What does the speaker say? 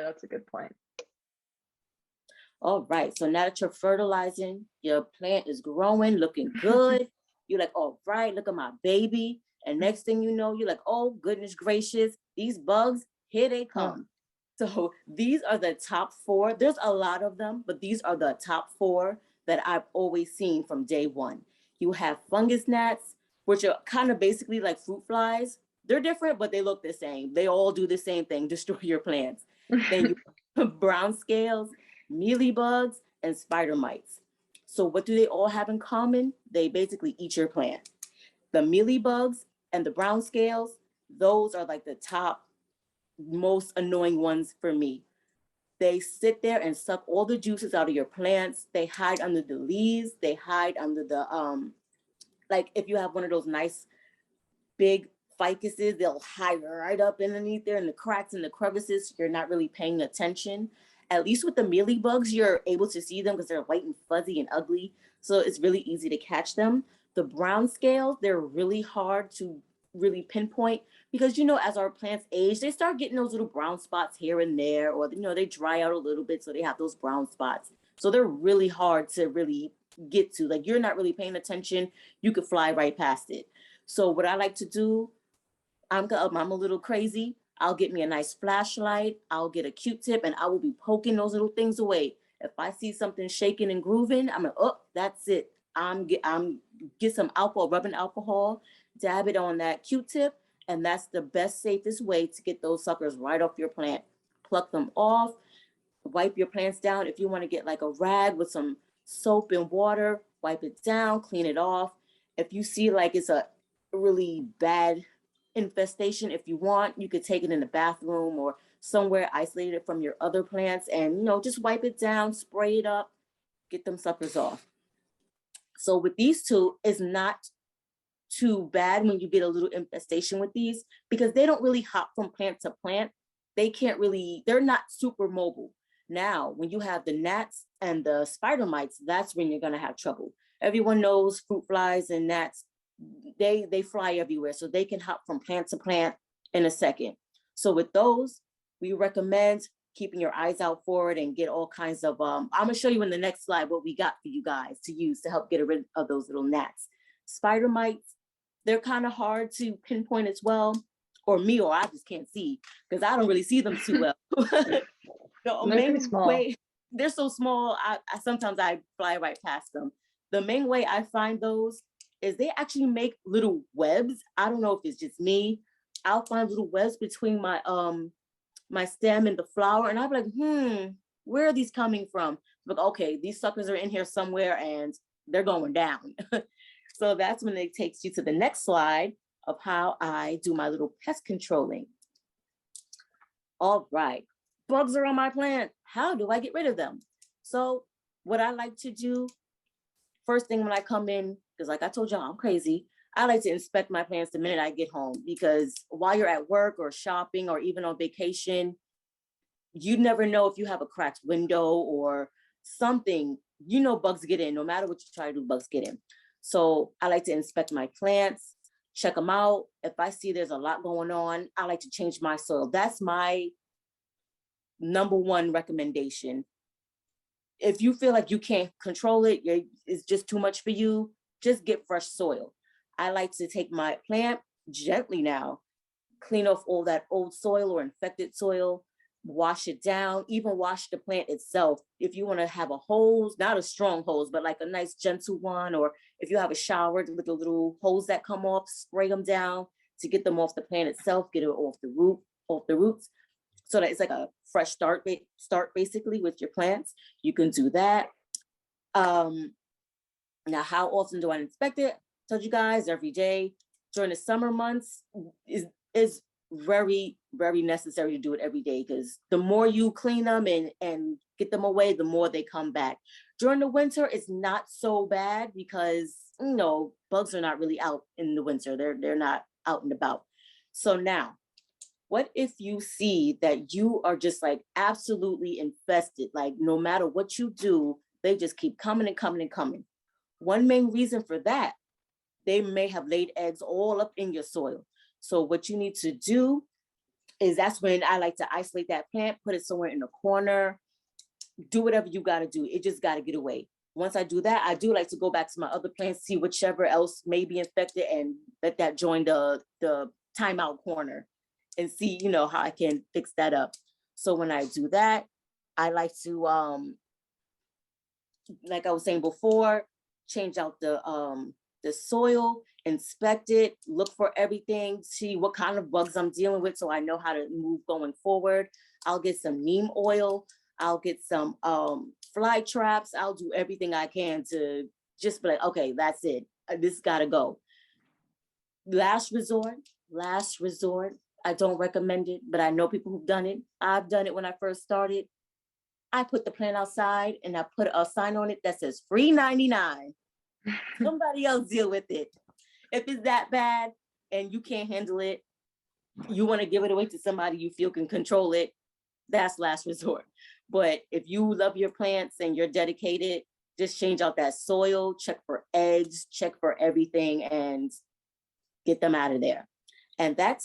that's a good point. All right, so now that you're fertilizing, your plant is growing, looking good. You're like, all right, look at my baby. And next thing you know, you're like, oh, goodness gracious, these bugs, here they come. So these are the top 4. There's a lot of them, but these are the top 4 that I've always seen from day one. You have fungus gnats, which are kind of basically like fruit flies. They're different, but they look the same. They all do the same thing, destroy your plants. Then you have brown scales, mealy bugs, and spider mites. So what do they all have in common? They basically eat your plant. The mealy bugs and the brown scales, those are like the top most annoying ones for me. They sit there and suck all the juices out of your plants. They hide under the leaves. They hide under the like if you have one of those nice big ficuses, they'll hide right up underneath there in the cracks and the crevices. You're not really paying attention. At least with the mealy bugs, you're able to see them because they're white and fuzzy and ugly. So it's really easy to catch them. The brown scales, they're really hard to really pinpoint because, you know, as our plants age, they start getting those little brown spots here and there, or, you know, they dry out a little bit. So they have those brown spots. So they're really hard to really get to. Like, you're not really paying attention. You could fly right past it. So what I like to do, I'm a little crazy. I'll get me a nice flashlight. I'll get a Q-tip and I will be poking those little things away. If I see something shaking and grooving, I'm like, oh, that's it. I'm get some alcohol, rubbing alcohol, dab it on that Q-tip, and that's the best, safest way to get those suckers right off your plant. Pluck them off, wipe your plants down. If you want to get like a rag with some soap and water, wipe it down, clean it off. If you see like it's a really bad infestation, if you want, you could take it in the bathroom or somewhere isolated from your other plants and, you know, just wipe it down, spray it up, get them suckers off. So with these two, it's not too bad when you get a little infestation with these because they don't really hop from plant to plant. They can't really, they're not super mobile. Now, when you have the gnats and the spider mites, that's when you're gonna have trouble. Everyone knows fruit flies and gnats, they fly everywhere. So they can hop from plant to plant in a second. So with those, we recommend keeping your eyes out for it and get all kinds of, I'm gonna show you in the next slide what we got for you guys to use to help get rid of those little gnats. Spider mites, they're kind of hard to pinpoint as well, or me, or I just can't see because I don't really see them too well. The main way, they're so small, I sometimes I fly right past them. The main way I find those is they actually make little webs. I don't know if it's just me. I'll find little webs between my my stem and the flower, and I'll be like, where are these coming from? Like, okay, these suckers are in here somewhere and they're going down. So that's when it takes you to the next slide of how I do my little pest controlling. All right, bugs are on my plant. How do I get rid of them? So what I like to do, first thing when I come in, because like I told y'all, I'm crazy, I like to inspect my plants the minute I get home, because while you're at work or shopping or even on vacation, you never know if you have a cracked window or something, you know, bugs get in. No matter what you try to do, bugs get in. So I like to inspect my plants, check them out. If I see there's a lot going on, I like to change my soil. That's my number one recommendation. If you feel like you can't control it, it's just too much for you, just get fresh soil. I like to take my plant gently now, clean off all that old soil or infected soil, wash it down, even wash the plant itself. If you want to have a hose, not a strong hose, but like a nice gentle one, or if you have a shower with the little hose that come off, spray them down to get them off the plant itself, get it off the roots, so that it's like a fresh start basically with your plants. You can do that. Now, how often do I inspect it? I told you guys every day. During the summer months is very, very necessary to do it every day, because the more you clean them and get them away, the more they come back. During the winter, it's not so bad because, you know, bugs are not really out in the winter. They're not out and about. So now, what if you see that you are just like absolutely infested? Like no matter what you do, they just keep coming and coming and coming. One main reason for that, they may have laid eggs all up in your soil. So what you need to do that's when I like to isolate that plant, put it somewhere in the corner, do whatever you got to do. It just got to get away. Once I do that, I do like to go back to my other plants, see whichever else may be infected, and let that join the timeout corner and see, you know, how I can fix that up. So when I do that, I like to, like I was saying before, change out the soil, inspect it, look for everything, see what kind of bugs I'm dealing with so I know how to move going forward. I'll get some neem oil. I'll get some fly traps. I'll do everything I can to just be like, okay, that's it. This gotta go. Last resort. I don't recommend it, but I know people who've done it. I've done it when I first started. I put the plant outside and I put a sign on it that says free 99. Somebody else deal with it. If it's that bad and you can't handle it, you want to give it away to somebody you feel can control it, that's last resort. But if you love your plants and you're dedicated, just change out that soil, check for eggs, check for everything, and get them out of there. And that's